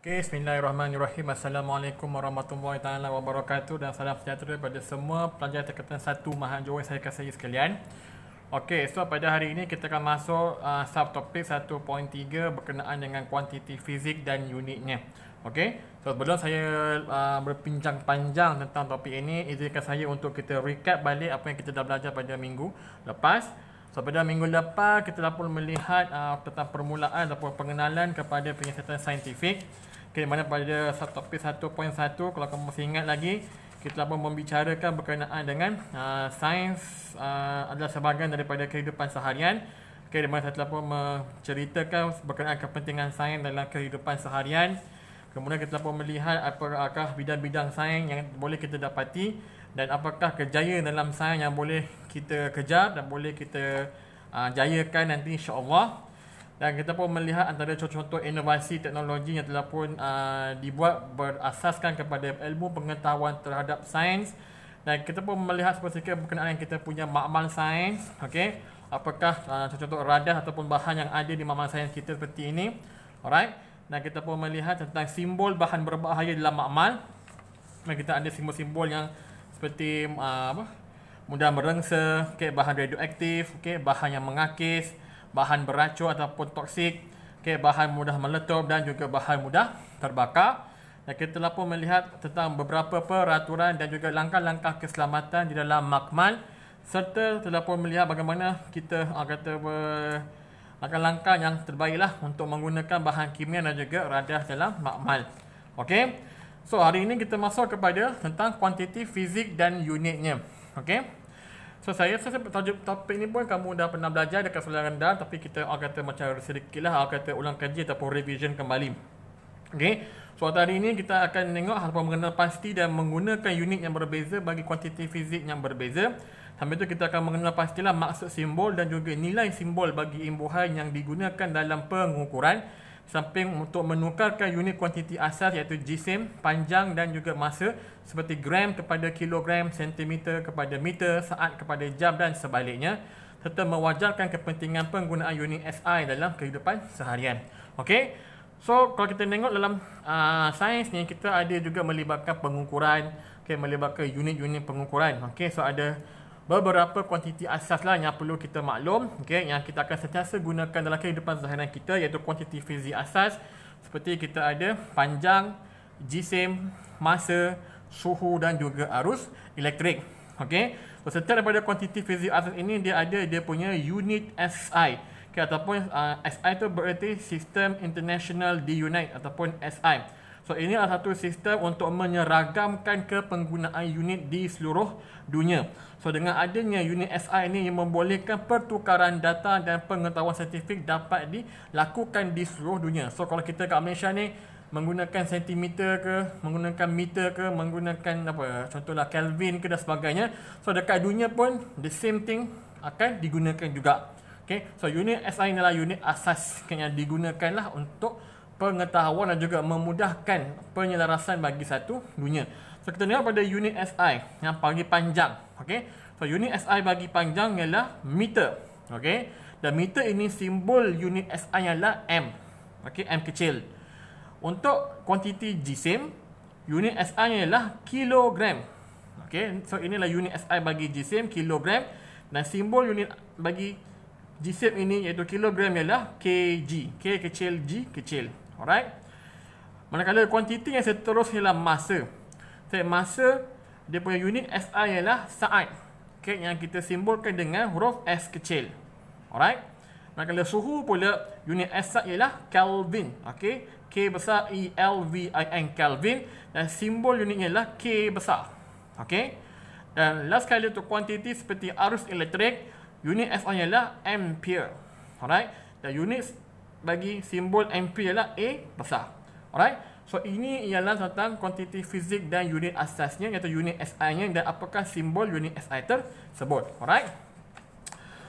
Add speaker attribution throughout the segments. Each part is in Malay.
Speaker 1: Okay, Bismillahirrahmanirrahim. Assalamualaikum warahmatullahi taala wabarakatuh dan salam sejahtera kepada semua pelajar tingkatan 1 Mahadjoy saya kasih sekalian. Okey, so pada hari ini kita akan masuk subtopik 1.3 berkenaan dengan kuantiti fizik dan unitnya. Okey, so sebelum saya berbincang panjang tentang topik ini, izinkan saya untuk kita recap balik apa yang kita dah belajar pada minggu lepas. So pada minggu lepas kita pun melihat tentang permulaan ataupun pengenalan kepada penyiasatan saintifik. Okay, mana pada subtopik 1.1 kalau kamu masih ingat lagi, kita pun membicarakan berkenaan dengan sains adalah sebahagian daripada kehidupan seharian. Okay, di mana saya telah pun menceritakan berkenaan kepentingan sains dalam kehidupan seharian. Kemudian kita pun melihat apakah bidang-bidang sains yang boleh kita dapati dan apakah kejayaan dalam sains yang boleh kita kejar dan boleh kita jayakan nanti insya-Allah. Dan kita pun melihat antara contoh-contoh inovasi teknologi yang telah pun dibuat berasaskan kepada ilmu pengetahuan terhadap sains. Dan kita pun melihat sedikit berkenaan yang kita punya makmal sains. Okey, apakah contoh-contoh radah ataupun bahan yang ada di makmal sains kita seperti ini. Alright. Dan kita pun melihat tentang simbol bahan berbahaya dalam makmal. Dan kita ada simbol-simbol yang seperti mudah merengsa, bahan radioaktif, bahan yang mengakis, bahan beracun ataupun toksik, bahan mudah meletup dan juga bahan mudah terbakar. Dan kita telah pun melihat tentang beberapa peraturan dan juga langkah-langkah keselamatan di dalam makmal, serta telah pun melihat bagaimana kita langkah-langkah yang terbaiklah untuk menggunakan bahan kimia dan juga radah dalam makmal. Okey. So hari ini kita masuk kepada tentang kuantiti fizik dan unitnya. Okey. So saya rasa tajuk topik ni pun kamu dah pernah belajar dekat sekolah rendah, tapi kita kata macam sedikitlah kata ulang kaji ataupun revision kembali. Okey. So hari ini kita akan tengok hal mengenal pasti dan menggunakan unit yang berbeza bagi kuantiti fizik yang berbeza. Sambil itu kita akan mengenal pastilah maksud simbol dan juga nilai simbol bagi imbuhan yang digunakan dalam pengukuran. Samping untuk menukarkan unit kuantiti asas iaitu jisim, panjang dan juga masa seperti gram kepada kilogram, sentimeter kepada meter, saat kepada jam dan sebaliknya, serta mewajarkan kepentingan penggunaan unit SI dalam kehidupan seharian. Okey. So kalau kita tengok dalam sains ni, kita ada juga melibatkan pengukuran, melibatkan unit-unit pengukuran. Okey, so ada beberapa kuantiti asas lah yang perlu kita maklum, yang kita akan sentiasa gunakan dalam kehidupan seharian kita, iaitu kuantiti fizik asas seperti kita ada panjang, jisim, masa, suhu dan juga arus elektrik. Okey, so setiap daripada kuantiti fizik asas ini dia ada dia punya unit SI, ataupun SI itu bererti System International Unit ataupun SI. So ini adalah satu sistem untuk menyeragamkan kepenggunaan unit di seluruh dunia. So dengan adanya unit SI ini yang membolehkan pertukaran data dan pengetahuan saintifik dapat dilakukan di seluruh dunia. So kalau kita kat Malaysia ni menggunakan sentimeter ke, menggunakan meter ke, menggunakan contohlah Kelvin ke dan sebagainya. So dekat dunia pun the same thing akan digunakan juga. Okay, so unit SI adalah unit asas yang digunakanlah untuk pengetahuan dan juga memudahkan penyelarasan bagi satu dunia. So kita lihat pada unit SI yang bagi panjang. Okey. So unit SI bagi panjang ialah meter. Okey. Dan meter ini simbol unit SI ialah M. Okey, M kecil. Untuk kuantiti jisim, unit SI ialah kilogram. Okey. So inilah unit SI bagi jisim, kilogram, dan simbol unit bagi jisim ini iaitu kilogram ialah kg. K kecil, G kecil. Alright. Manakala kuantiti yang seterusnya ialah masa. Masa dia punya unit SI ialah saat. Okey, yang kita simbolkan dengan huruf S kecil. Alright. Manakala suhu pula unit SI ialah Kelvin. Okey, K besar E L V I N Kelvin, dan simbol unitnya ialah K besar. Okey. Dan last kali untuk kuantiti seperti arus elektrik, unit SI ialah ampere. Alright. Dan unit bagi simbol ampere ialah A besar. Alright. So ini ialah tentang kuantiti fizik dan unit asasnya iaitu unit SI-nya dan apakah simbol unit SI tersebut. Alright.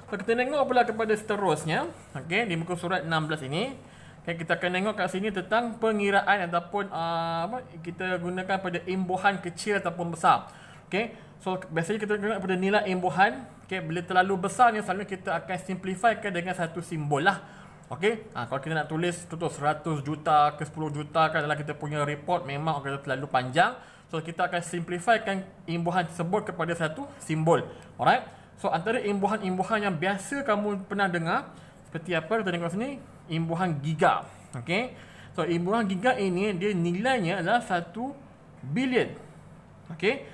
Speaker 1: So kita tengok pula kepada seterusnya. Okey, di muka surat 16 ini, kita akan tengok kat sini tentang pengiraan ataupun kita gunakan pada imbuhan kecil ataupun besar. Okey. So biasanya kita tengok pada nilai imbuhan, bila terlalu besar ni selalunya kita akan simplifykan dengan satu simbol lah. Okey, kalau kita nak tulis contoh 100 juta ke 10 juta kan dalam kita punya report memang akan terlalu panjang. So kita akan simplifykan imbuhan tersebut kepada satu simbol. Alright. So antara imbuhan-imbuhan yang biasa kamu pernah dengar seperti apa kita tengok sini, imbuhan giga. Okey. So imbuhan giga ini dia nilainya adalah 1 bilion. Okey.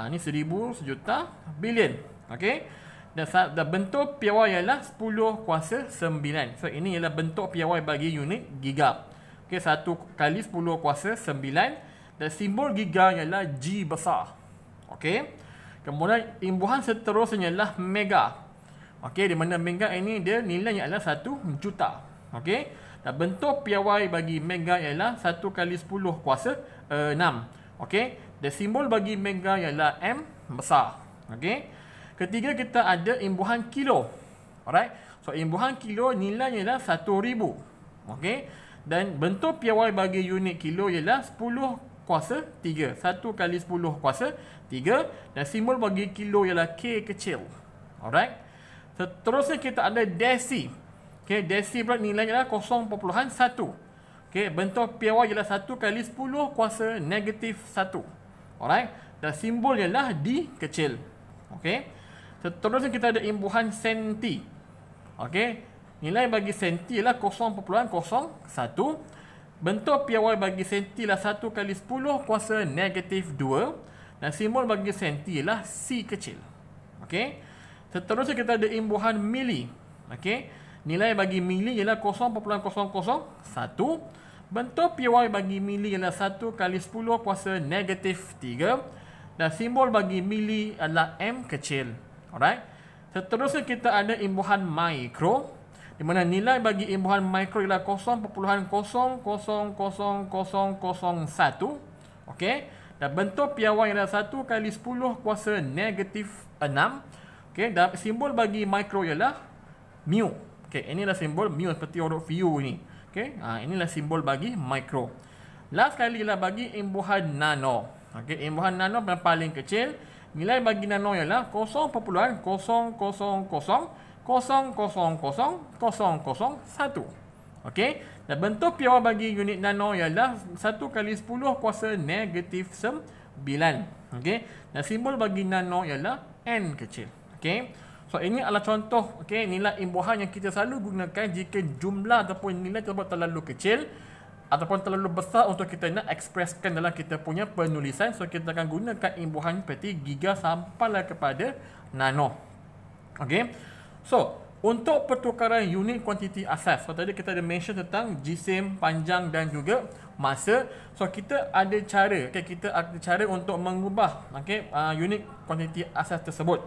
Speaker 1: Ni 1000, sejuta, bilion. Okey. Dan bentuk piawai ialah 10 kuasa 9. So ini ialah bentuk piawai bagi unit giga. Okey, 1 kali 10 kuasa 9 dan simbol giga ialah G besar. Okey. Kemudian imbuhan seterusnya ialah mega. Okey, di mana mega ini dia nilainya adalah 1 juta. Okey. Dan bentuk piawai bagi mega ialah 1 kali 10 kuasa 6. Okey. Dan simbol bagi mega ialah M besar. Okey. Ketiga kita ada imbuhan kilo. Alright. So imbuhan kilo nilainya ialah 1000. Okey. Dan bentuk piawai bagi unit kilo ialah 10 kuasa 3. 1 kali 10 kuasa 3 dan simbol bagi kilo ialah K kecil. Alright. Seterusnya kita ada desi. Okey, desi pula nilainya ialah 0.1. Okey, bentuk piawai ialah 1 kali 10 kuasa negatif 1. Alright. Dan simbol ialah D kecil. Okey. Seterusnya kita ada imbuhan senti. Okey. Nilai bagi senti ialah 0.01. Bentuk piawai bagi senti ialah 1 kali 10 kuasa negatif 2. Dan simbol bagi senti ialah C kecil. Okey. Seterusnya kita ada imbuhan mili. Okey. Nilai bagi mili ialah 0.001. Bentuk piawai bagi mili ialah 1 kali 10 kuasa negatif 3. Dan simbol bagi mili adalah M kecil. Alright. Seterusnya kita ada imbuhan mikro, di mana nilai bagi imbuhan mikro ialah 0.0000001. Okey. Dan bentuk piawai ialah 1 kali 10 kuasa negatif 6. Okey. Dan simbol bagi mikro ialah mu. Okey. Inilah simbol mu seperti huruf U ini. Okey. Inilah simbol bagi mikro. Last kali ialah bagi imbuhan nano. Okey. Imbuhan nano yang paling kecil. Nilai bagi nano ialah 0.000000001. Okey. Dan bentuk piawai bagi unit nano ialah 1 kali 10 kuasa negatif 9. Okey. Dan simbol bagi nano ialah N kecil. Okey. So ini adalah contoh nilai imbuhan yang kita selalu gunakan jika jumlah ataupun nilai tersebut terlalu kecil ataupun terlalu besar untuk kita nak ekspreskan dalam kita punya penulisan. So kita akan gunakan imbuhan seperti giga sampailah kepada nano. Okey. So untuk pertukaran unit kuantiti asas, so tadi kita ada mention tentang jisim, panjang dan juga masa. So kita ada cara, kita ada cara untuk mengubah unit kuantiti asas tersebut.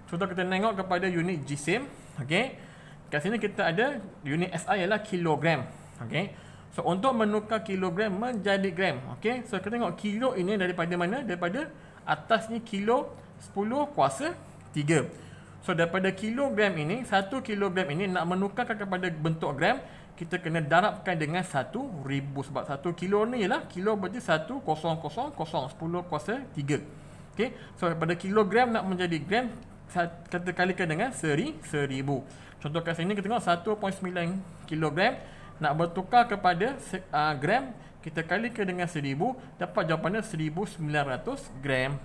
Speaker 1: Contoh kita tengok kepada unit jisim. Okey. Kat sini kita ada unit SI ialah kilogram. Okey. So untuk menukar kilogram menjadi gram. Okey. So kita tengok kilo ini daripada mana? Daripada atas ni kilo 10 kuasa 3. So daripada kilogram ini, 1 kilogram ini nak menukarkan kepada bentuk gram, kita kena darabkan dengan 1000 sebab 1 kilo ni ialah kilo berarti 1000 10 kuasa 3. Okey. So daripada kilogram nak menjadi gram, kita kalikan dengan 1000. Contoh kat sini kita tengok 1.9 kilogram nak bertukar kepada gram, kita kalikan dengan 1000, dapat jawapannya 1900 gram.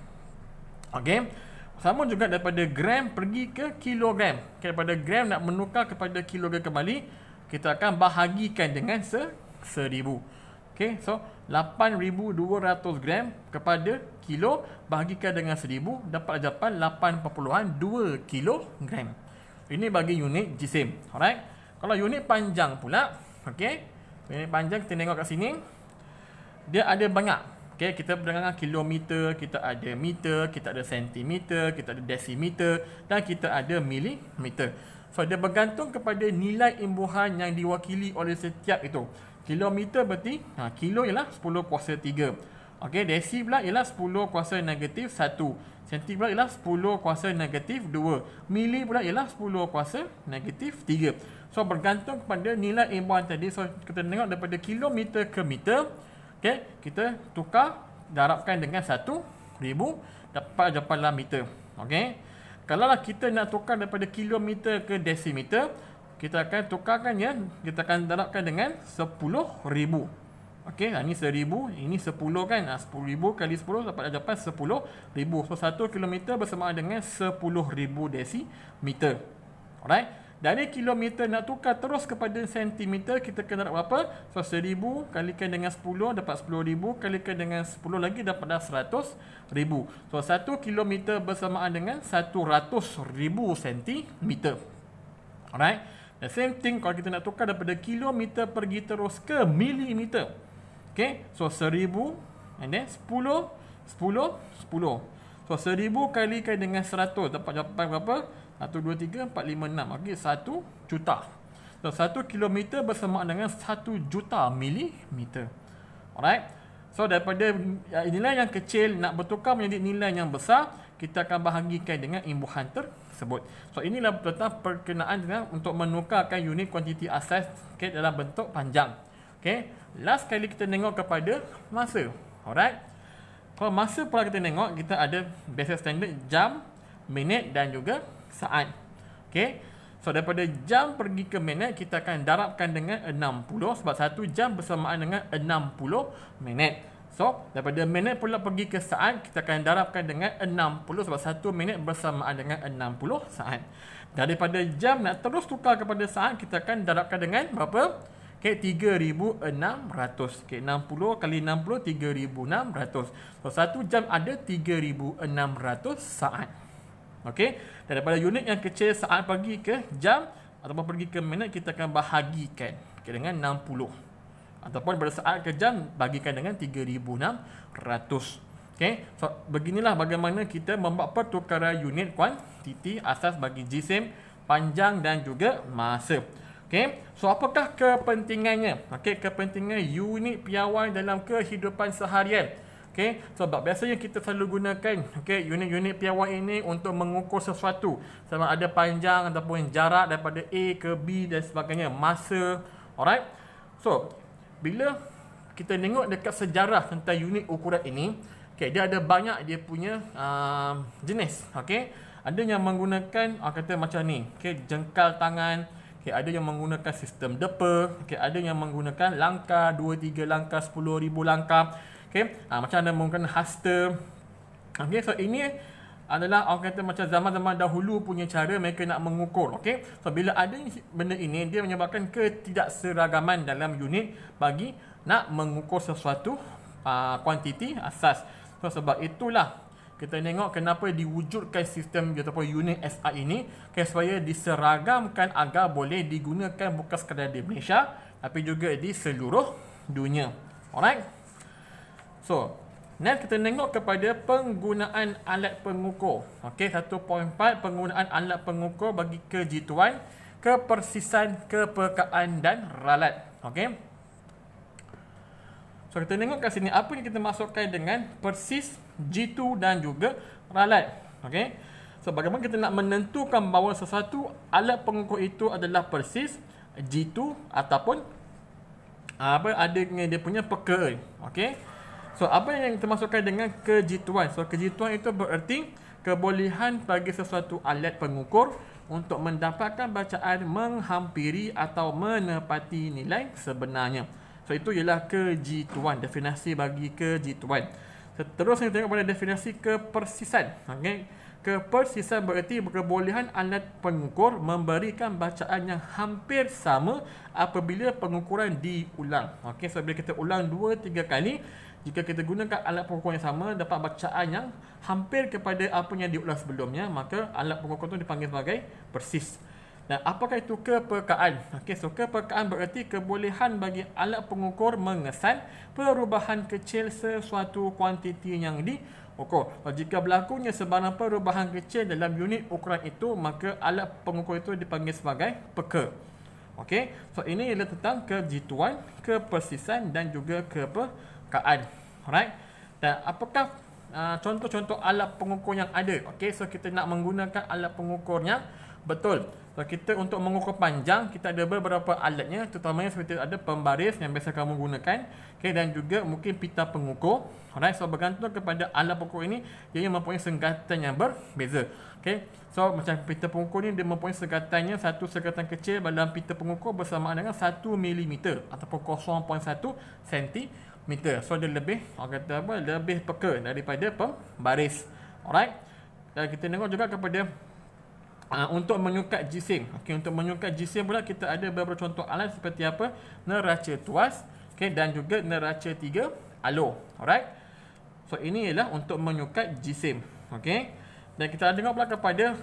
Speaker 1: Okey. Sama juga daripada gram pergi ke kilogram. Daripada gram nak menukar kepada kilogram kembali, kita akan bahagikan dengan 1000. Okey. So 8200 gram kepada kilo bahagikan dengan 1000, dapat jawapan 8.2 kilogram. Ini bagi unit jisim. Alright. Kalau unit panjang pula, okey. Unit panjang kita tengok kat sini. Dia ada banyak. Okey, kita berdengar kilometer, kita ada meter, kita ada sentimeter, kita ada desimeter dan kita ada milimeter. So dia bergantung kepada nilai imbuhan yang diwakili oleh setiap itu. Kilometer berarti kilo ialah 10 kuasa 3. Okey, desi pula ialah 10 kuasa negatif 1. Senti pula ialah 10 kuasa negatif 2. Mili pula ialah 10 kuasa negatif 3. So bergantung kepada nilai imbuhan tadi. So kita tengok daripada kilometer ke meter. Okey, kita tukar, darabkan dengan 1000, dapat jawapanlah meter. Okey. Kalau kita nak tukar daripada kilometer ke desimeter, kita akan tukarkannya, kita akan darabkan dengan 10,000. Okey, ini 1000, ini 10 kan. 10,000 kali 10 dapat jawapan 10,000. So 1 kilometer bersamaan dengan 10,000 desimeter. Alright. Dari kilometer nak tukar terus kepada sentimeter, kita kena darab berapa? So 1000 kalikan dengan 10 dapat 10,000, kalikan dengan 10 lagi dapat dah 100,000. So 1 kilometer bersamaan dengan 100,000 sentimeter. Alright. The same thing kalau kita nak tukar daripada kilometer pergi terus ke milimeter. Okay, so 1000 and then 10, 10, 10. So 1000 kalikan dengan 100 dapat jawapan berapa? 1, 2, 3, 4, 5, 6. Okay, 1 juta. So 1 kilometer bersamaan dengan 1 juta milimeter. Alright. So daripada nilai yang kecil nak bertukar menjadi nilai yang besar, kita akan bahagikan dengan imbuhan tersebut. So inilah tentang perkenaan dengan untuk menukarkan unit kuantiti asas, okay, dalam bentuk panjang. Okay. Last kali kita tengok kepada masa. Alright. Kalau masa pula kita tengok, kita ada basic standard jam, minit dan juga saat. Okay. So daripada jam pergi ke minit, kita akan darabkan dengan 60 sebab 1 jam bersamaan dengan 60 minit. So daripada minit pula pergi ke saat, kita akan darabkan dengan 60 sebab 1 minit bersamaan dengan 60 saat. Daripada jam nak terus tukar kepada saat, kita akan darabkan dengan berapa? Okay, 3,600. Okay, 60 kali 60, 3,600. So 1 jam ada 3,600 saat. Okey, daripada unit yang kecil saat pergi ke jam ataupun pergi ke minit, kita akan bahagikan, okay, dengan 60. Ataupun daripada saat ke jam bagikan dengan 3,600. Okey, so beginilah bagaimana kita membuat pertukaran unit kuantiti asas bagi jisim, panjang dan juga masa. Okey, so apakah kepentingannya? Okey, kepentingan unit piawai dalam kehidupan seharian. Okey, sebab biasanya kita selalu gunakan, okey, unit-unit piawai ini untuk mengukur sesuatu, sama ada panjang ataupun jarak daripada A ke B dan sebagainya, masa. Alright. So, bila kita tengok dekat sejarah tentang unit ukuran ini, okey, dia ada banyak dia punya jenis. Okey, ada yang menggunakan kata macam ni, okey, jengkal tangan. Okay, ada yang menggunakan sistem depa, okay, ada yang menggunakan langkah, 2, 3 langkah, 10,000 langkah. Okay, macam ada menggunakan hasta. Okay, so ini adalah orang kata macam zaman-zaman dahulu punya cara mereka nak mengukur. Okay, so bila ada benda ini, dia menyebabkan ketidakseragaman dalam unit bagi nak mengukur sesuatu kuantiti asas. So sebab itulah kita tengok kenapa diwujudkan sistem ataupun unit SI ini, supaya diseragamkan agar boleh digunakan bukan sekadar di Malaysia tapi juga di seluruh dunia. Alright. So, next kita tengok kepada penggunaan alat pengukur. Okey, 1.4 penggunaan alat pengukur bagi kejituan, kepersisan, kepekaan dan ralat. Okey. So kita tengok kat sini apa yang kita masukkan dengan persis, jitu dan juga ralat. Okey. So bagaimana kita nak menentukan bahawa sesuatu alat pengukur itu adalah persis, jitu ataupun adanya dia punya peka. Okey. So apa yang kita masukkan dengan kejituan? So kejituan itu bererti kebolehan bagi sesuatu alat pengukur untuk mendapatkan bacaan menghampiri atau menepati nilai sebenarnya. So itu ialah kejituan, definisi bagi kejituan. Seterusnya kita tengok pada definisi kepersisan. Okey. Kepersisan bererti kebolehan alat pengukur memberikan bacaan yang hampir sama apabila pengukuran diulang. Okey, so bila kita ulang 2-3 kali, jika kita gunakan alat pengukur yang sama dapat bacaan yang hampir kepada apa yang diulang sebelumnya, maka alat pengukur itu dipanggil sebagai persis. Dan apakah itu kepekaan? Okey, so kepekaan bererti kebolehan bagi alat pengukur mengesan perubahan kecil sesuatu kuantiti yang diukur. Jika berlakunya sebarang perubahan kecil dalam unit ukuran itu, maka alat pengukur itu dipanggil sebagai peka. Okey, so ini ialah tentang kejituan, kepersisan dan juga kepekaan. Alright. Dan apakah contoh-contoh alat pengukur yang ada? Okey, so kita nak menggunakan alat pengukur yang Betul. So, kita untuk mengukur panjang, kita ada beberapa alatnya, terutamanya seperti ada pembaris yang biasa kamu gunakan, okay, dan juga mungkin pita pengukur. Alright, so bergantung kepada alat pengukur ini, dia mempunyai sengatan yang berbeza. Okay, so macam pita pengukur ni dia mempunyai sengkatannya, satu sengkatan kecil dalam pita pengukur bersamaan dengan 1 mm ataupun 0.1 cm. So dia lebih, orang kata apa, lebih peka daripada pembaris. Alright, dan kita tengok juga kepada untuk menyukat jisim. Okay, untuk menyukat jisim pula kita ada beberapa contoh alat seperti apa? Neraca tuas, okay, dan juga neraca 3 alur. Alright. So ini ialah untuk menyukat jisim. Okay. Dan kita tengok pula kepada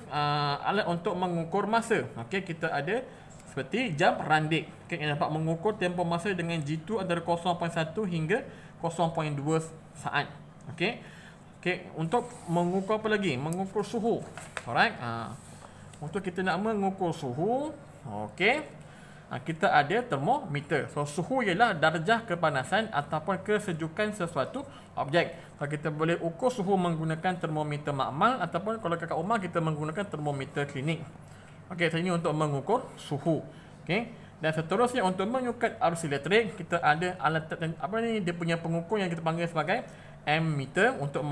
Speaker 1: alat untuk mengukur masa. Okay, kita ada seperti jam randik. Okay, yang dapat mengukur tempoh masa dengan jitu antara 0.1 hingga 0.2 saat. Okay. Okay, untuk mengukur apa lagi? Mengukur suhu. Alright. Untuk kita nak mengukur suhu, okey, kita ada termometer. So suhu ialah darjah kepanasan ataupun kesejukan sesuatu objek. So, kita boleh ukur suhu menggunakan termometer makmal ataupun kalau kat rumah kita menggunakan termometer klinik. Okey, so ini untuk mengukur suhu. Okey. Dan seterusnya untuk menyukat arus elektrik, kita ada alat apa ni, dia punya pengukur yang kita panggil sebagai ammeter untuk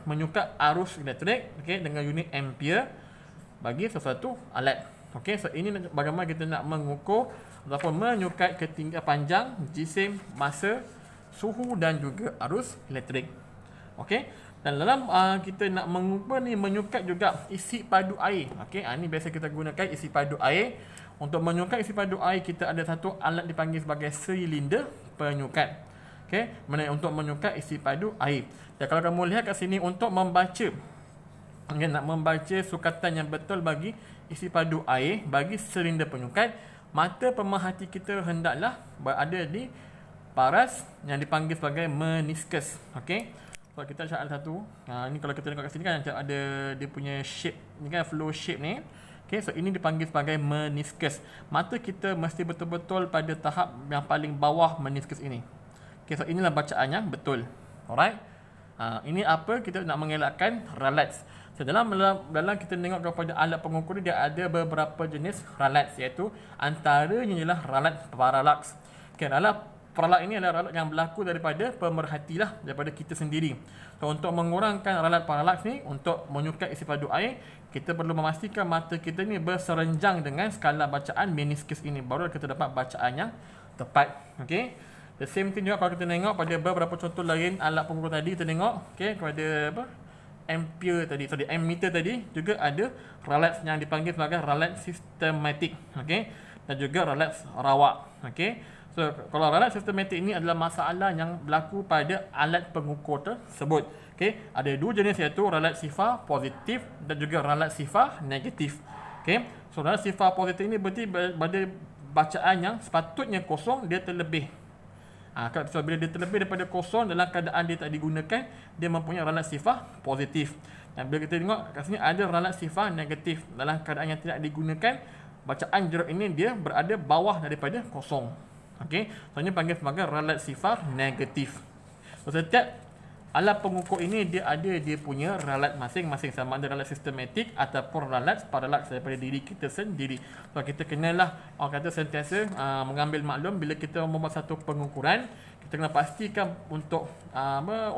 Speaker 1: menyukat arus elektrik, okey, dengan unit ampere bagi sesuatu alat. Okey, so ini bagaimana kita nak mengukur ataupun menyukat ketinggian panjang jisim, masa, suhu dan juga arus elektrik. Okey, dan dalam kita nak mengukur ni, menyukat juga isi padu air. Okey, ini biasa kita gunakan isi padu air. Untuk menyukat isi padu air, kita ada satu alat dipanggil sebagai silinder penyukat. Okey, mana untuk menyukat isi padu air. Dan kalau kamu lihat kat sini, untuk membaca, nak membaca sukatan yang betul bagi isi padu air, bagi silinder penyukat, mata pemerhati kita hendaklah berada di paras yang dipanggil sebagai meniskus. Okey, so kita ada satu. Ni kalau kita tengok kat sini kan ada dia punya shape, ni kan flow shape ni. Okey, so ini dipanggil sebagai meniskus. Mata kita mesti betul-betul pada tahap yang paling bawah meniskus ini. Okey, so inilah bacaan yang betul. Alright. Ini apa kita nak mengelakkan relapse. So, dalam kita tengok kepada alat pengukur ni, dia ada beberapa jenis relapse, iaitu antaranya ialah relapse parallax. Okay, relapse parallax ini adalah relapse yang berlaku daripada pemerhati lah, daripada kita sendiri. So, untuk mengurangkan relapse parallax ni, untuk menyukat isi padu air, kita perlu memastikan mata kita ni berserenjang dengan skala bacaan meniskus ini, baru kita dapat bacaan yang tepat. Okay. The same thing juga kalau kita tengok pada beberapa contoh lain alat pengukur tadi, kita tengok kepada apa, ampere tadi, ammeter tadi juga ada relapse yang dipanggil sebagai relapse sistematik, okey, dan juga relapse rawak. Okey, so kalau relapse sistematik ini adalah masalah yang berlaku pada alat pengukur tersebut. Okey, ada dua jenis, iaitu relapse sifar positif dan juga relapse sifar negatif. Okey, so relapse sifar positif ini berarti pada bacaan yang sepatutnya kosong, dia terlebih. So, bila dia terlebih daripada kosong dalam keadaan dia tak digunakan, dia mempunyai relapse sifar positif. Dan bila kita tengok kat sini ada relapse sifar negatif, dalam keadaan yang tidak digunakan, bacaan jeruk ini dia berada bawah daripada kosong. Okey, so ini panggil sebagai relapse sifar negatif. So, setiap alat pengukur ini dia ada dia punya relapse masing-masing, sama ada relapse sistematik ataupun relapse parallax daripada diri kita sendiri. So kita kenalah, orang kata sentiasa mengambil maklum bila kita membuat satu pengukuran, kita kena pastikan untuk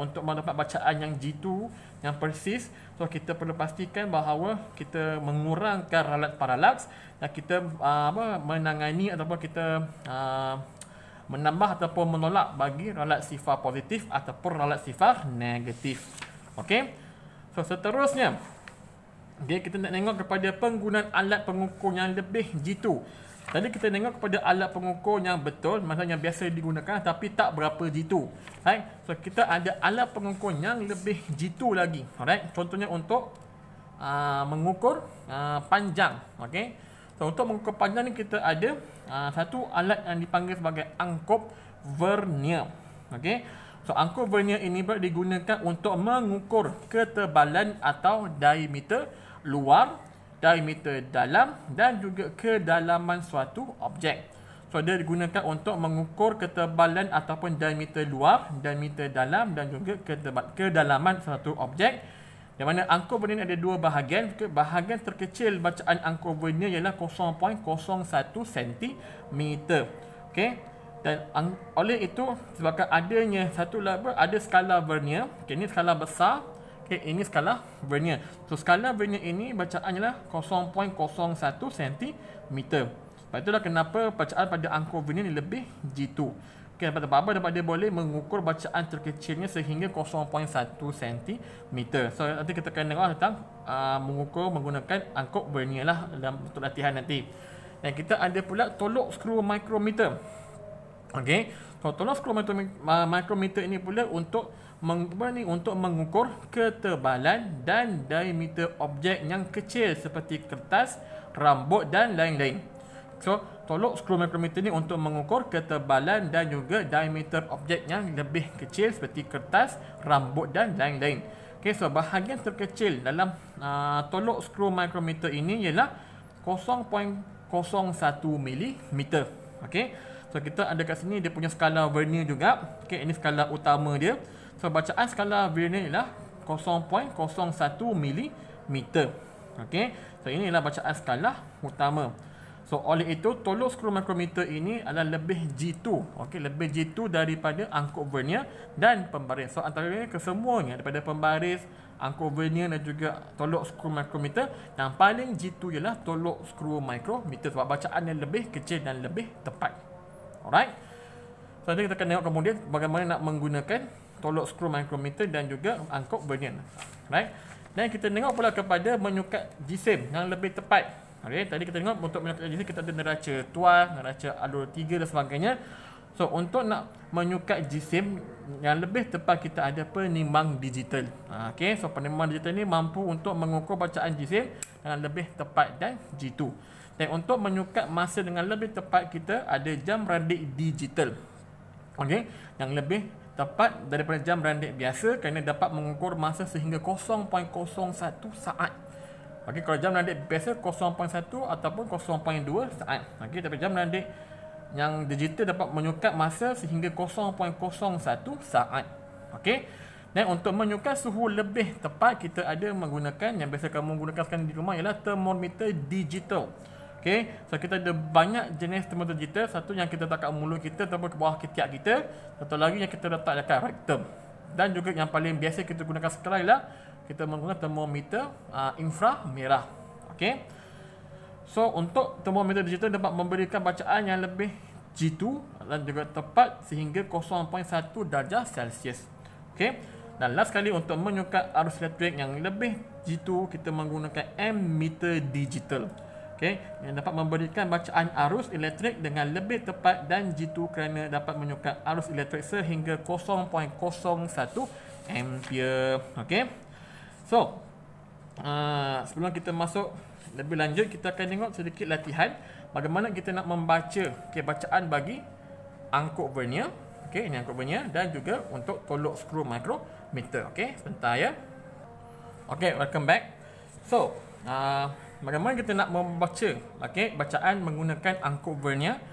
Speaker 1: untuk mendapat bacaan yang jitu, yang persis. So kita perlu pastikan bahawa kita mengurangkan relapse parallax dan kita menangani ataupun kita menambah ataupun menolak bagi relapse sifar positif ataupun relapse sifar negatif. Okey. So seterusnya, kita nak tengok kepada penggunaan alat pengukur yang lebih jitu. Tadi kita tengok kepada alat pengukur yang betul, maksudnya yang biasa digunakan tapi tak berapa jitu. Right? So kita ada alat pengukur yang lebih jitu lagi. Alright? Contohnya untuk mengukur panjang. Okey. So, untuk mengukur panjang ni kita ada satu alat yang dipanggil sebagai angkup vernier. Okey. So angkup vernier ini digunakan untuk mengukur ketebalan atau diameter luar, diameter dalam dan juga kedalaman suatu objek. So dia digunakan untuk mengukur ketebalan ataupun diameter luar, diameter dalam dan juga kedalaman suatu objek. Yang mana angkop vernier ada dua bahagian. Okay? Bahagian terkecil bacaan angkop vernier ialah 0.01 cm. Okay? Dan oleh itu, sebabkan adanya satu laba, ada skala vernier. Okay, ini skala besar. Okay, ini skala vernier. So, skala vernier ini bacaannya lah 0.01 cm. Sebab itulah kenapa bacaan pada angkop vernier ni lebih jitu. Okay, sebab dia boleh mengukur bacaan terkecilnya sehingga 0.1 cm. So, nanti kita akan tengok tentang mengukur menggunakan angkop vernier lah dalam untuk latihan nanti. Dan kita ada pula tolok skru micrometer. Okey, so tolok skru micrometer ini pula untuk mengukur ketebalan dan diameter objek yang kecil seperti kertas, rambut dan lain-lain. So, tolok skru micrometer ini untuk mengukur ketebalan dan juga diameter objek yang lebih kecil seperti kertas, rambut dan lain-lain. Okey, so bahagian terkecil dalam tolok skru micrometer ini ialah 0.01 mm. Okey, so kita ada kat sini dia punya skala vernier juga. Okey, ini skala utama dia. So, bacaan skala vernier ialah 0.01 mm. Okey, so inilah bacaan skala utama. So, oleh itu, tolok skru micrometer ini adalah lebih jitu. Okey, lebih jitu daripada angkop vernier dan pembaris. So, antaranya kesemuanya daripada pembaris, angkop vernier dan juga tolok skru micrometer, yang paling jitu ialah tolok skru micrometer sebab bacaannya lebih kecil dan lebih tepat. Alright. So, nanti kita akan tengok kemudian bagaimana nak menggunakan tolok skru micrometer dan juga angkop vernier. Right. Dan kita tengok pula kepada menyukat jisim yang lebih tepat. Okay, tadi kita tengok untuk menyukat jisim kita ada neraca tuas, neraca alur 3 dan sebagainya. So, untuk nak menyukat jisim yang lebih tepat kita ada penimbang digital. Okay, so penimbang digital ni mampu untuk mengukur bacaan jisim dengan lebih tepat dan jitu. Dan untuk menyukat masa dengan lebih tepat kita ada jam randik digital. Okay, yang lebih tepat daripada jam randik biasa kerana dapat mengukur masa sehingga 0.01 saat. Okey, kalau jam randik biasa 0.1 ataupun 0.2 saat. Okey, tapi jam randik yang digital dapat menyukat masa sehingga 0.01 saat. Okey. Dan untuk menyukat suhu lebih tepat kita ada menggunakan yang biasa kamu gunakan sekarang di rumah ialah termometer digital. Okey, so kita ada banyak jenis termometer digital. Satu yang kita letak kat mulut kita ataupun ke bawah ketiak kita. Satu lagi yang kita letak dekat rectum. Dan juga yang paling biasa kita gunakan sekarang ialah kita menggunakan termometer inframerah. Okey. So, untuk termometer digital dapat memberikan bacaan yang lebih jitu dan juga tepat sehingga 0.1 darjah Celsius. Okey. Dan last sekali untuk menyukat arus elektrik yang lebih jitu kita menggunakan ammeter digital. Okey, yang dapat memberikan bacaan arus elektrik dengan lebih tepat dan jitu kerana dapat menyukat arus elektrik sehingga 0.01 ampere. Okey. So, sebelum kita masuk lebih lanjut, kita akan tengok sedikit latihan bagaimana kita nak membaca bacaan bagi angkop vernier. Okey, ini angkop vernier dan juga untuk tolok skru micrometer. Okey, sebentar ya. Okey, welcome back. So, bagaimana kita nak membaca bacaan menggunakan angkop vernier?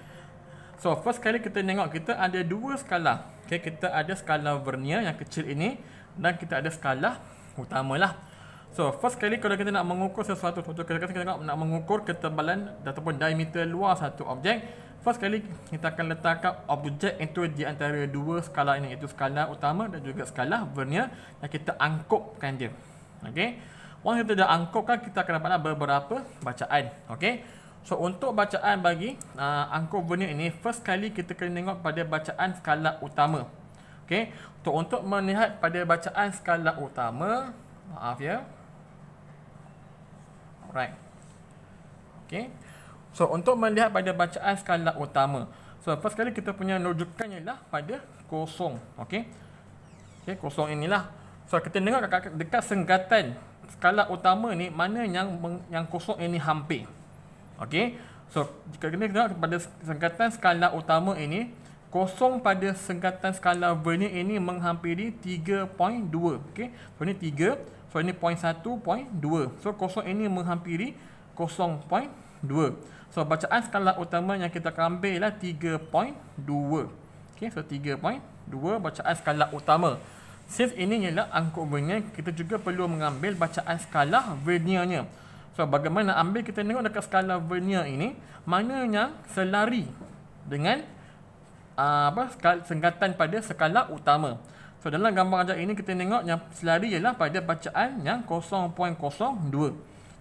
Speaker 1: So, first kali kita tengok kita ada dua skala. Okey, kita ada skala vernier yang kecil ini dan kita ada skala utamalah. So, first kali kalau kita nak mengukur sesuatu, kita nak mengukur ketebalan ataupun diameter luar satu objek, first kali kita akan letakkan objek itu di antara dua skala ini, iaitu skala utama dan juga skala vernier, dan kita angkupkan dia. Okey. Once kita dah angkupkan, kita akan dapatlah beberapa bacaan. Okey. So, untuk bacaan bagi angkop vernier ini, first kali kita kena tengok pada bacaan skala utama. Okey, untuk melihat pada bacaan skala utama, maaf ya. Alright. Okey. So, untuk melihat pada bacaan skala utama, so first kali kita punya rujukan ialah pada kosong. Okey. Okey, kosong inilah. So, kita tengok dekat senggatan skala utama ni mana yang kosong ini hampir. Okey. So, jika kita tengok pada senggatan skala utama ini, kosong pada senggatan skala vernier ini menghampiri 3.2. Okey. So, ini 3. So, ini 0.1.2. So, kosong ini menghampiri 0.2. So, bacaan skala utama yang kita akan ambil ialah 3.2. Okey. So, 3.2 bacaan skala utama. Since ini ialah angkut vernier, kita juga perlu mengambil bacaan skala verniernya. So, bagaimana ambil, kita tengok dekat skala vernier ini, mana yang selari dengan sengkatan pada skala utama. So, dalam gambar ajar ini, kita tengok yang selari ialah pada bacaan yang 0.02.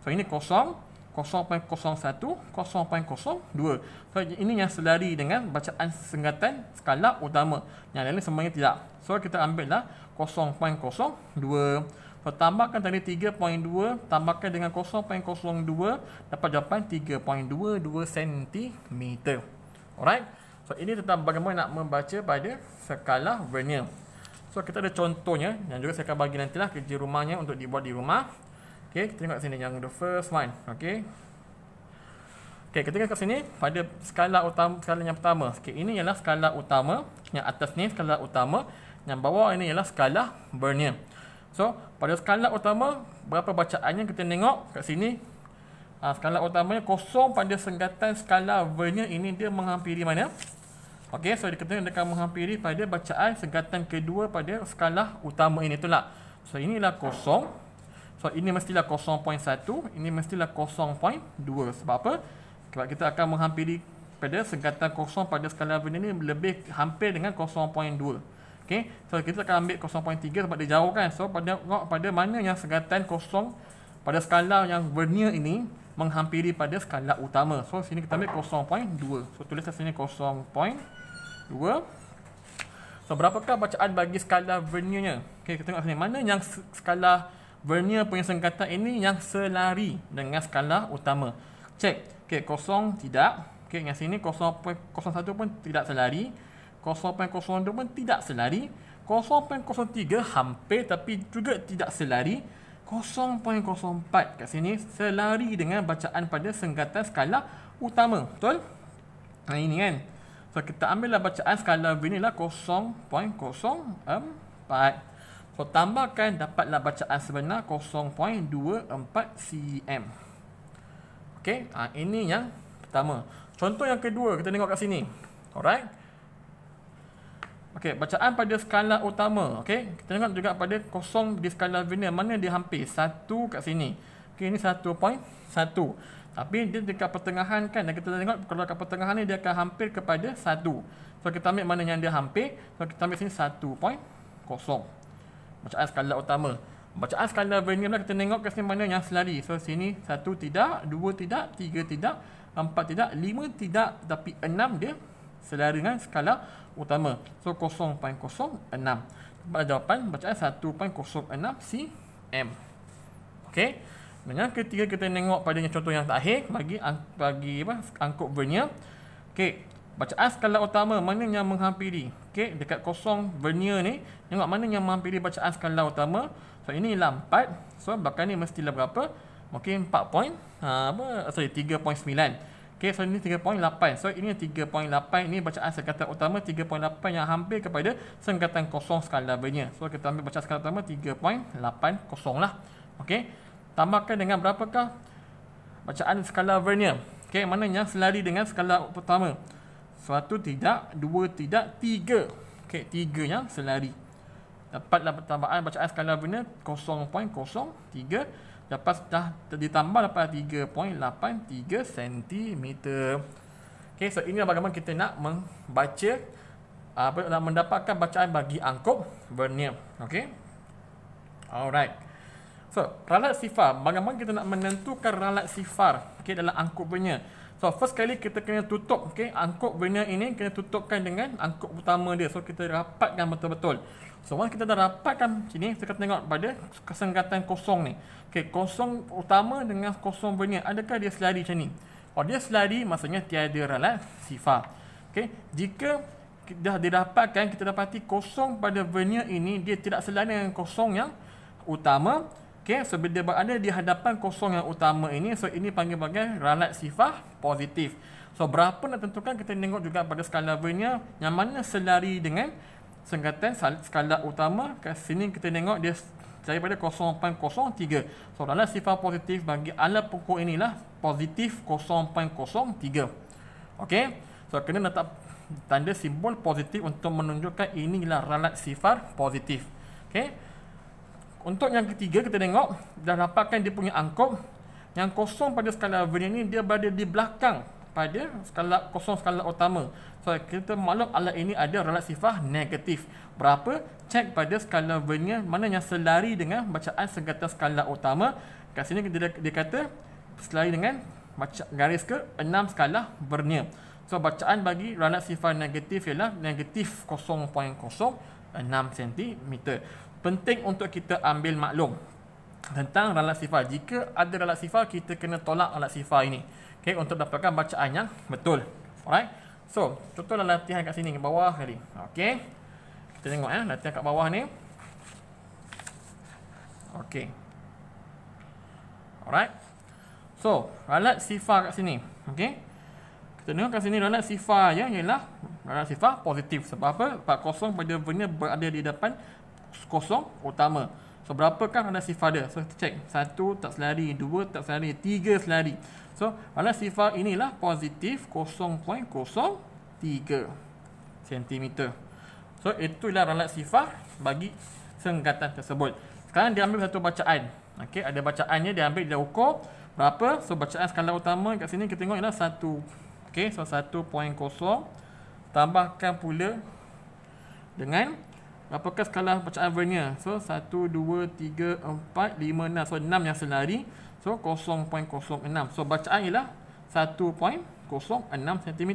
Speaker 1: So, ini 0.01, 0.02. So, ini yang selari dengan bacaan sengkatan skala utama. Yang lain semuanya tidak. So, kita ambillah 0.02. So, tambahkan tadi 3.2, tambahkan dengan 0.02, dapat jawapan 3.22 cm. Alright. So, ini tentang bagaimana nak membaca pada skala vernier. So, kita ada contohnya yang juga saya akan bagi nantilah kerja rumahnya untuk dibuat di rumah. Okay, kita tengok sini yang the first one. Okay, kita tengok kat sini pada skala utama, skala yang pertama. Okay, ini ialah skala utama. Yang atas ni skala utama. Yang bawah ini ialah skala vernier. So, pada skala utama, berapa bacaannya kita tengok kat sini. Skala utamanya kosong pada sengkatan skala vernier ini dia menghampiri mana? Okey, so kita tengok dekat menghampiri pada bacaan sengkatan kedua pada skala utama ini itulah. So, inilah kosong. So, ini mestilah 0.1, ini mestilah 0.2. Sebab apa? Sebab kita akan menghampiri pada sengkatan kosong pada skala vernier ini lebih hampir dengan 0.2. Okey, so kita akan ambil 0.3 sebab dia jauh kan. So, pada mana yang sengkatan kosong pada skala yang vernier ini menghampiri pada skala utama. So, sini kita ambil 0.2. So, tulis sini 0.2. So, berapakah bacaan bagi skala verniernya? Okey, kita tengok sini. Mana yang skala vernier punya sengkatan ini yang selari dengan skala utama? Cek. Okey, 0 tidak. Okey, yang sini 0.01 pun tidak selari. 0.02 pun tidak selari. 0.03 hampir tapi juga tidak selari. 0.04 kat sini selari dengan bacaan pada sengkatan skala utama. Betul? Nah, ini kan. So, kita ambillah bacaan skala vernier lah 0.04. So, tambahkan dapatlah bacaan sebenar 0.24 cm. Okey, ini yang pertama. Contoh yang kedua, kita tengok kat sini. Alright. Okey, bacaan pada skala utama. Okey, kita tengok juga pada kosong di skala vernier. Mana dia hampir? 1 kat sini. Okey, ini 1.1. Tapi dia dekat pertengahan kan. Dan kita tengok kalau dekat pertengahan ni dia akan hampir kepada 1. So, kita ambil mana yang dia hampir. So, kita ambil sini 1.0. Bacaan skala utama. Bacaan skala vernier lah kita tengok kat sini mana yang selari. So, sini 1 tidak, 2 tidak, 3 tidak, 4 tidak, 5 tidak. Tapi 6 dia selari dengan skala utama. So, 0.06. Pada jawapan bacaan 1.06 cm. Okey. Dan yang ketiga kita tengok pada contoh yang terakhir bagi angkut vernier. Okey, bacaan skala utama mana yang menghampiri? Okey, dekat kosong vernier ni, tengok mana yang menghampiri bacaan skala utama. So, ini ialah 4. So, belakang ni mestilah berapa? Mungkin 3.9. Okey, so ini 3.8. So, ini 3.8. Ini bacaan sengkatan utama 3.8 yang hampir kepada sengkatan kosong skala vernier. So, kita ambil bacaan skala utama 3.80 lah. Okey. Tambahkan dengan berapakah bacaan skala vernier? Okey, mana yang selari dengan skala pertama? 1 tidak, 2 tidak, 3. Okey, 3 yang selari. Dapatlah pertambahan bacaan skala vernier 0.03. Dapat dah ditambah dapat 3.83 cm. Okey, so inilah bagaimana kita nak membaca nak mendapatkan bacaan bagi angkut vernier. Okey. Alright. So, ralat sifar. Bagaimana kita nak menentukan ralat sifar dalam angkut vernier? So, first kali kita kena tutup. Angkut vernier ini kena tutupkan dengan angkut utama dia. So, kita rapatkan betul-betul. So, once kita dah rapatkan sini, kita tengok pada kesengkatan kosong ni. Kosong utama dengan kosong vernier. Adakah dia selari macam ni? Kalau dia selari, maksudnya tiada ralat sifar. Jika dah didapatkan, kita dapati kosong pada vernier ini, dia tidak selari dengan kosong yang utama. So, bila dia berada di hadapan kosong yang utama ini, so ini panggil sebagai ralat sifar positif. So, berapa nak tentukan, kita tengok juga pada skala vernier yang mana selari dengan sengkatan skala utama. Kat sini kita tengok dia daripada 0.03. So, ralat sifar positif bagi alat pokok inilah positif 0.03. Okey. So, kena letak tanda simbol positif untuk menunjukkan inilah ralat sifar positif. Okey. Untuk yang ketiga, kita tengok dah dapatkan dia punya angkop. Yang kosong pada skala vernier ni dia berada di belakang pada skala utama. So kita maklum alat ini ada ralat sifar negatif. Berapa? Cek pada skala vernier mana yang selari dengan bacaan segatan skala utama. Kat sini dia kata selari dengan garis ke 6 skala vernier. So bacaan bagi ralat sifar negatif ialah negatif 0.06 cm. Penting untuk kita ambil maklum tentang ralat sifar. Jika ada ralat sifar, kita kena tolak ralat sifar ini. Okey, untuk dapatkan bacaan yang betul. Alright. So, contohlah latihan kat sini, ke bawah tadi. Okey. Kita tengok latihan kat bawah ni. Okey. Alright. So, ralat sifar kat sini. Okey. Kita tengok kat sini ralat sifar ialah ralat sifar positif. Sebab apa? 40 pada vernier berada di depan kosong utama. So berapakah ralat sifar dia? So kita cek. 1 tak selari, 2 tak selari, 3 selari. So ralat sifar inilah positif 0.03 cm. So itulah ralat sifar bagi senggatan tersebut. Sekarang dia ambil satu bacaan. Okey, ada bacaannya, dia ambil, dia ukur berapa. So bacaan skala utama kat sini kita tengok ialah 1. Okey, so 1.0 tambahkan pula dengan apakah skala bacaan vernier? So 1, 2, 3, 4, 5, 6. So 6 yang selari. So 0.06. So bacaan ialah 1.06 cm.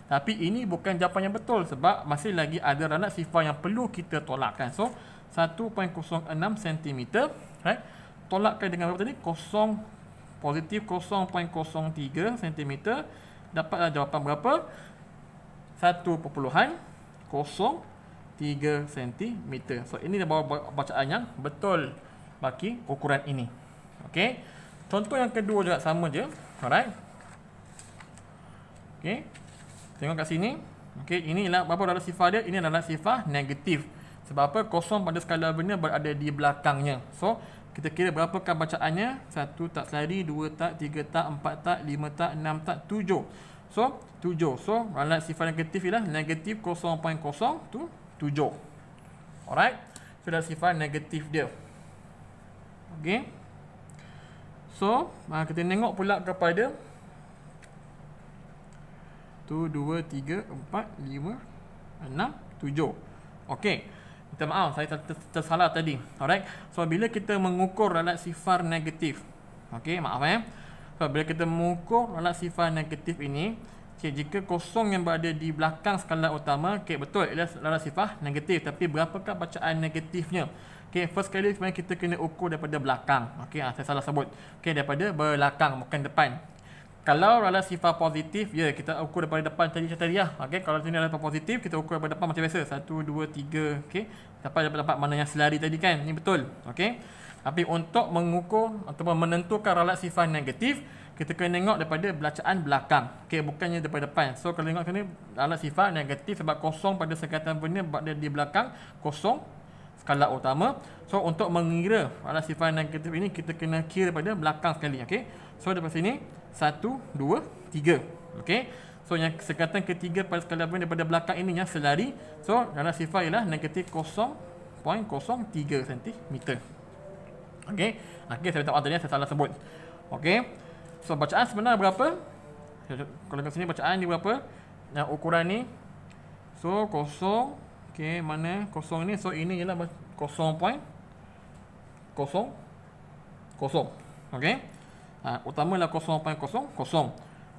Speaker 1: Tapi ini bukan jawapan yang betul sebab masih lagi ada ralat sifar yang perlu kita tolakkan. So 1.06 cm, right? Tolakkan dengan berapa tadi? Positif 0.03 cm. Dapatlah jawapan berapa? 1.03 cm. So ini dia bawa bacaan yang betul bagi ukuran ini. Okey. Contoh yang kedua juga sama je. Alright. Okey. Tengok kat sini. Okey, ini ialah berapa ralat sifar dia? Ini adalah sifar negatif. Sebab apa? Kosong pada skala vernier berada di belakangnya. So kita kira berapakah bacaannya? 1 tak selari, 2 tak, 3 tak, 4 tak, 5 tak, 6 tak, 7. So 7. So ralat sifar negatif ialah negatif 0.07. Alright. So dah sifar negatif dia. Okey. So kita tengok pula kepada 1, 2, 3, 4, 5, 6, 7. Okey. Minta maaf, saya tersalah tadi. Alright. So bila kita mengukur ralat sifar negatif. Okey, maaf So bila kita mengukur ralat sifar negatif ini, okay, jika kosong yang berada di belakang skala utama, okay, betul ialah ralat sifar negatif. Tapi berapakah bacaan negatifnya? Okay, first kali sebenarnya kita kena ukur daripada belakang. Okay, saya salah sebut. Okay, daripada belakang, bukan depan. Kalau ralat sifar positif, ya, kita ukur daripada depan tadi lah. Okay, kalau sini ralat sifar positif, kita ukur daripada depan macam biasa. 1, 2, 3. Okay, dapat mana yang selari tadi kan. Ini betul. Okay. Tapi untuk mengukur ataupun menentukan ralat sifar negatif, kita kena tengok daripada bacaan belakang. Okey, bukannya daripada depan. So kalau tengok sini ralat sifar negatif sebab kosong pada segatan vernier berada di belakang kosong skala utama. So untuk mengira ralat sifar negatif ini, kita kena kira daripada belakang sekali. Okey. So daripada sini 1, 2, 3. Okey. So yang segatan ketiga pada skala vernier daripada belakang ini yang selari. So ralat sifar ialah negatif 0.03 cm. Okey. Okey, saya minta maaf tadi saya salah sebut. Okey. So bacaan sebenar berapa? Kalau kat sini bacaan ni berapa? Yang ukuran ni. So kosong. Okey, mana kosong ni? So ini ialah 0.00. Okey. Utamalah 0.00.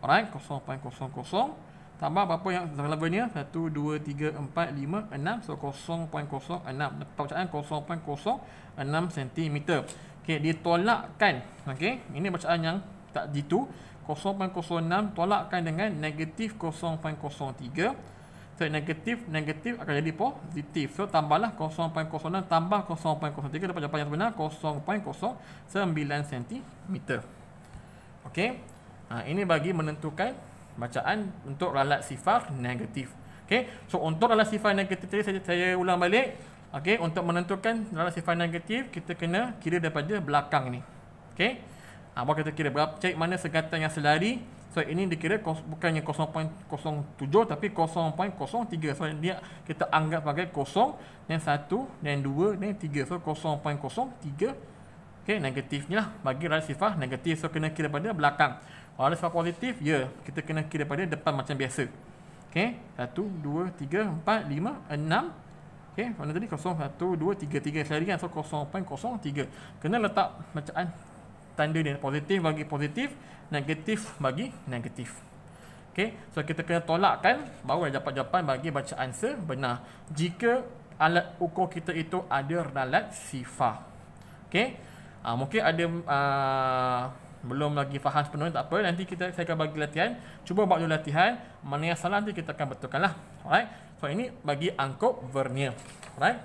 Speaker 1: Alright, 0.00. Tambah berapa yang skala vernier? 1, 2, 3, 4, 5, 6. So 0.06. Bacaan 0.06 cm. Okey, ditolakkan. Okey, ini bacaan yang tak jitu. 0.06 tolakkan dengan negatif 0.03. So negatif akan jadi positif. So tambahlah 0.06 tambah 0.03 dapat jawapan yang sebenar 0.09 cm. Okey. Ini bagi menentukan bacaan untuk ralat sifar negatif. Okey. So untuk ralat sifar negatif tadi saya ulang balik. Okey, untuk menentukan ralat sifar negatif kita kena kira daripada belakang ni. Okey. Baru kita kira berapa, cek mana segatan yang selari, So ini dikira bukannya 0.07 tapi 0.03. So dia kita anggap sebagai 0, dan 1, dan 2, dan 3. So 0.03. Okey, negatifnya lah bagi radius sifar negatif. So kena kira pada belakang. Radius sifar positif, ya, kita kena kira pada depan macam biasa. Okey, 1, 2, 3, 4, 5, 6. Okey, mana tadi? 0, 1, 2, 3, 3 sekali kan. So 0.03. Kena letak bacaan tanda dia positif bagi positif, negatif bagi negatif. Okey, so kita kena tolakkan baru dapat jawapan bagi bacaan sebenar. Jika alat ukur kita itu ada ralat sifar. Okey, mungkin ada belum lagi faham sepenuhnya, tak apa, nanti saya akan bagi latihan. Cuba buat dulu latihan, mana yang salah nanti kita akan betulkan lah. Alright, so ini bagi angkop vernier. Alright,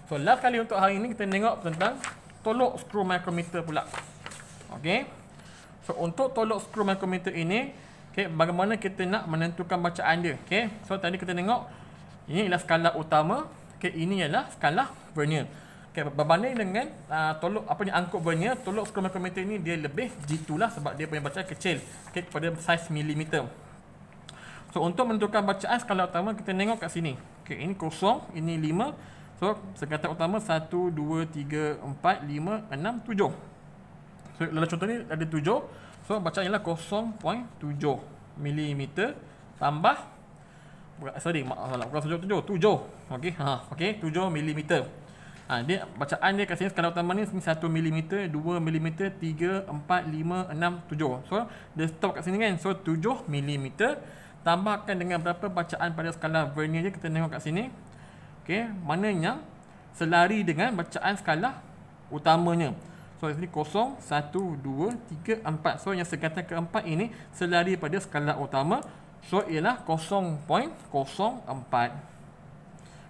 Speaker 1: so last kali untuk hari ini kita tengok tentang tolok skru micrometer pula. Okey, so untuk tolok skru micrometer ini, okay, bagaimana kita nak menentukan bacaan dia. Okey, so tadi kita tengok ini ialah skala utama, okay, ini ialah skala vernier. Okay, berbanding dengan tolok angkop vernier, tolok skru micrometer ini dia lebih jitu lah sebab dia punya bacaan kecil, okay, kepada saiz milimeter. So untuk menentukan bacaan skala utama, kita tengok kat sini. Okay, ini 0, ini 5. So sengkatan utama 1, 2, 3, 4, 5, 6, 7. So dalam contoh ni ada 7. So bacaan ialah 0.7 mm tambah, sorry, bukan 7. Okey, okey, 7 mm. Dia bacaan dia kat sini skala utama ni 1 mm, 2 mm, 3, 4, 5, 6, 7. So dia stop kat sini kan. So 7 mm tambahkan dengan berapa bacaan pada skala vernier dia, kita tengok kat sini. Okey, mana yang selari dengan bacaan skala utamanya. So ini 0, 1, 2, 3, 4. So yang sengkatan keempat ini selari pada skala utama. So ialah 0.04.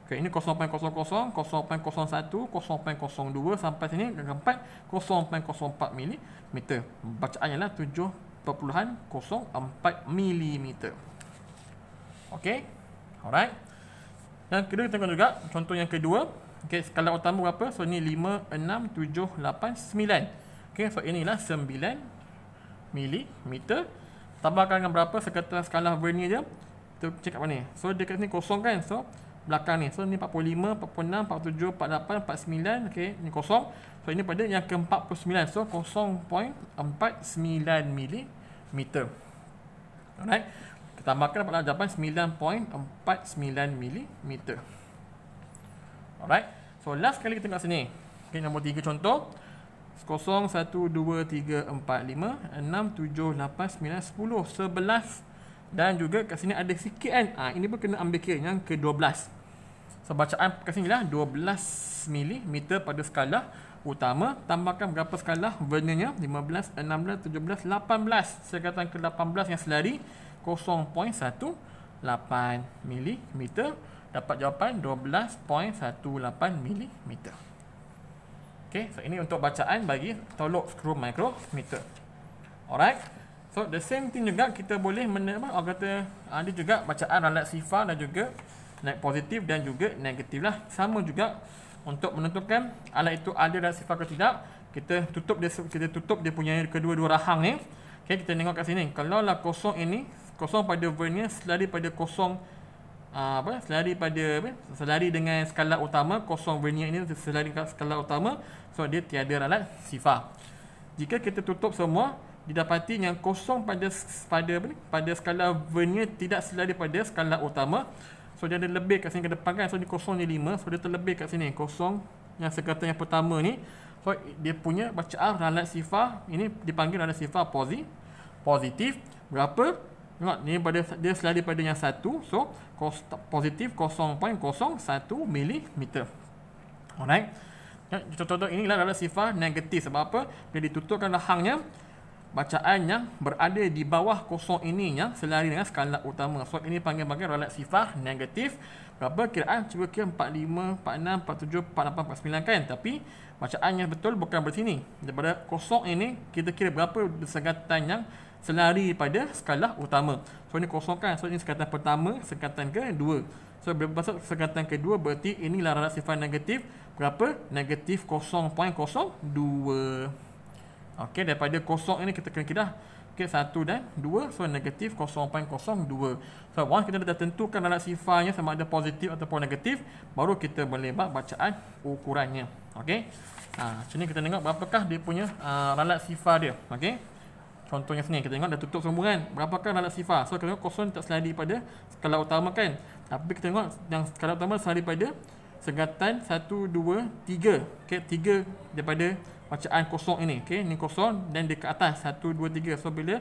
Speaker 1: Okey, ini 0.00, 0.01, 0.02 sampai sini keempat 0.04 mm. Bacaan ialah 7.04 mm. Okey. Alright. Yang kedua kita tengok juga contoh yang kedua. Okey, skala utama berapa? So ini 5, 6, 7, 8, 9. Okey, so inilah 9 mm. Tambahkan dengan berapa sengkatan skala vernier dia? Kita cek kat mana? So dekat sini kosong kan? So belakang ni. So ni 45, 46, 47, 48, 49. Okey, ni kosong. So ini pada yang ke-49. So 0.49 mm. Alright. Kita tambahkan dapat jawapan 9.49 mm. Alright. So last kali kita tengok sini. Okey, nombor 3 contoh. 0, 1, 2, 3, 4, 5, 6, 7, 8, 9, 10, 11. Dan juga kat sini ada sikit kan. Ini pun kena ambil kira yang ke-12. So bacaan kat sini lah 12 mm pada skala utama. Tambahkan berapa skala verniernya? 15, 16, 17, 18. Sengkatan ke-18 yang selari 0.18 mm. Dapat jawapan 12.18 mm. Okey, so ini untuk bacaan bagi tolok skru micrometer. Alright. So the same thing juga kita boleh ada juga bacaan ralat sifar dan juga naik positif dan juga negatif lah. Sama juga untuk menentukan alat itu ada ralat sifar ke tidak. Kita tutup dia punya kedua-dua rahang ni. Okey, kita tengok kat sini. Kalau lah kosong ini, kosong pada vernier selari pada kosong selari dengan skala utama. Kosong vernier ini selari dengan skala utama. So dia tiada ralat sifar. Jika kita tutup semua, didapati yang kosong pada skala vernier tidak selari pada skala utama. So dia ada lebih kat sini ke depan kan. So ni kosong ni 5. So dia terlebih kat sini. Kosong yang sengkatan yang pertama ni. So dia punya bacaan ralat sifar ini dipanggil ralat sifar positif. Berapa? Tengok ni dia selari pada yang 1. So positif 0.01 mm. Alright. Contoh inilah ralat sifar negatif. Sebab apa? Dia ditutupkan rahangnya. Bacaan yang berada di bawah kosong ini yang selari dengan skala utama. So ini panggil ralat sifar negatif. Berapa kiraan? Cuba kira 45, 46, 47, 48, 49 kan. Tapi bacaan yang betul bukan bersini. Daripada kosong ini kita kira berapa sengkatan yang selari pada skala utama. So ini kosong kan. So ini sengkatan pertama, sengkatan kedua. So bermaksud sengkatan kedua berarti inilah ralat sifar negatif. Berapa? Negatif 0.02. Okey, daripada kosong ini kita kena kira Okey, 1 dan 2, so negatif 0.02. So once kita dah tentukan ralat sifarnya sama ada positif ataupun negatif, baru kita boleh buat bacaan ukurannya. Okey. Macam ni kita tengok berapakah dia punya ralat sifar dia. Okey. Contohnya sini kita tengok dah tutup semua kan. Berapakah ralat sifar? So kita tengok kosong tak selari pada skala utama kan. Tapi kita tengok yang skala utama selari pada segatan 1 2 3. Okey, 3 daripada bacaan kosong ini. Okey, ni kosong dan di ke atas 1 2 3. So bila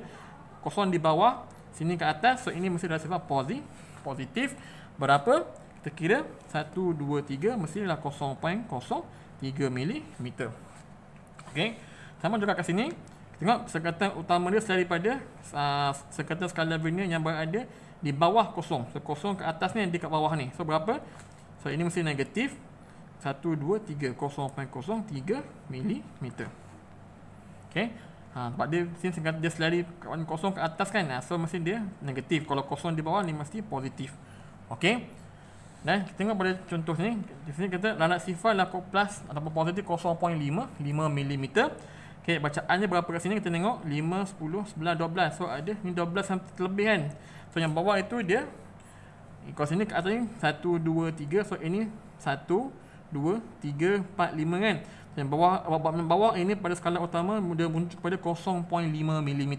Speaker 1: kosong di bawah, sini ke atas, so ini mesti adalah sifar positif. Berapa? Kita kira 1 2 3 mestilah 0.03 mm. Okey. Sama juga kat sini. Tengok sekatan utama dia selari pada sekatan skala vernier yang berada di bawah kosong. So kosong ke atas ni, di kat bawah ni. So berapa? So ini mesti negatif 1 2 3 0.03 mm. Okey. Sebab dia sini sekatan dia selari kosong ke atas kan. So mesti dia negatif. Kalau kosong di bawah ni mesti positif. Okey. Dan kita tengok pada contoh ni, di sini kita ralat sifar laku plus ataupun positif 0.5 mm. Okey, bacaannya berapa kat sini kita tengok 5 10 11 12. So ada ni 12 yang terlebih kan. So yang bawah itu dia kalau sini ke atas ni 1 2 3. So ini 1 2 3 4 5 kan. Yang bawah ini pada skala utama dia muncul pada 0.5 mm.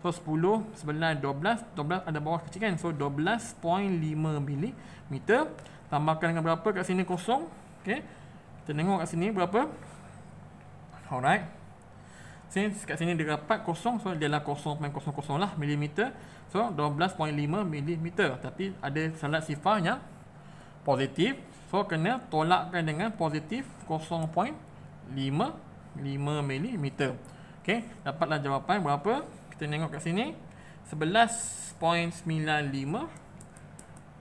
Speaker 1: So 10 11 12 ada bawah kecil kan. So 12.5 mm. Tambahkan dengan berapa kat sini kosong. Okey. Kita tengok kat sini berapa. Alright. Kat sini dia dapat kosong, so dia lah 0.00 lah milimeter. So 12.5 milimeter. Tapi ada ralat sifar yang positif, so kena tolakkan dengan positif 0.5 milimeter. Okey, dapatlah jawapan berapa? Kita tengok kat sini 11.95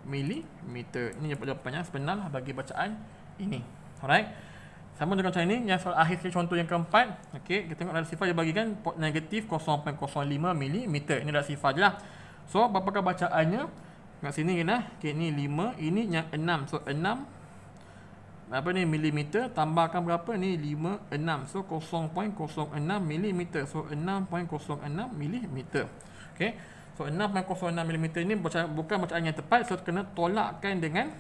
Speaker 1: milimeter. Ini jawapannya sebenar bagi bacaan ini. Alright. Sama dengan macam ini, yang soal akhir contoh yang keempat. Okey, kita tengok ralat sifar dia bagikan negatif 0.05 mm. Ini ralat sifar je lah. So, berapakah bacaannya? Kat sini lah. Okey, ini 5, ini yang 6. So, 6 apa ni milimeter, tambahkan berapa ni 5 6. So, 0.06 mm. So, 6.06 mm. Okey. So, 6.06 mm ini bukan bacaan yang tepat. So, kena tolakkan dengan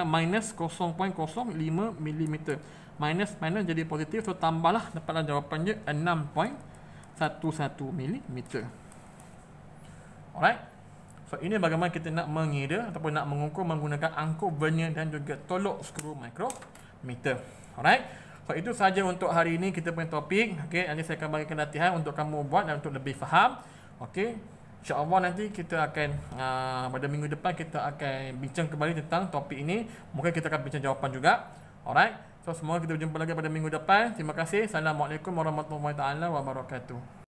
Speaker 1: minus 0.05 mm. Minus jadi positif. So tambahlah, dapatlah jawapannya 6.11 mm. Alright. So ini bagaimana kita nak mengira ataupun nak mengukur menggunakan angkuk vernier dan juga tolok skru mikrometer. Alright. So itu saja untuk hari ini kita punya topik. Okey, nanti saya akan bagikan latihan untuk kamu buat dan untuk lebih faham. Okey. InsyaAllah nanti kita akan pada minggu depan kita akan bincang kembali tentang topik ini. Mungkin kita akan bincang jawapan juga. Alright. So semoga kita berjumpa lagi pada minggu depan. Terima kasih. Assalamualaikum warahmatullahi wabarakatuh.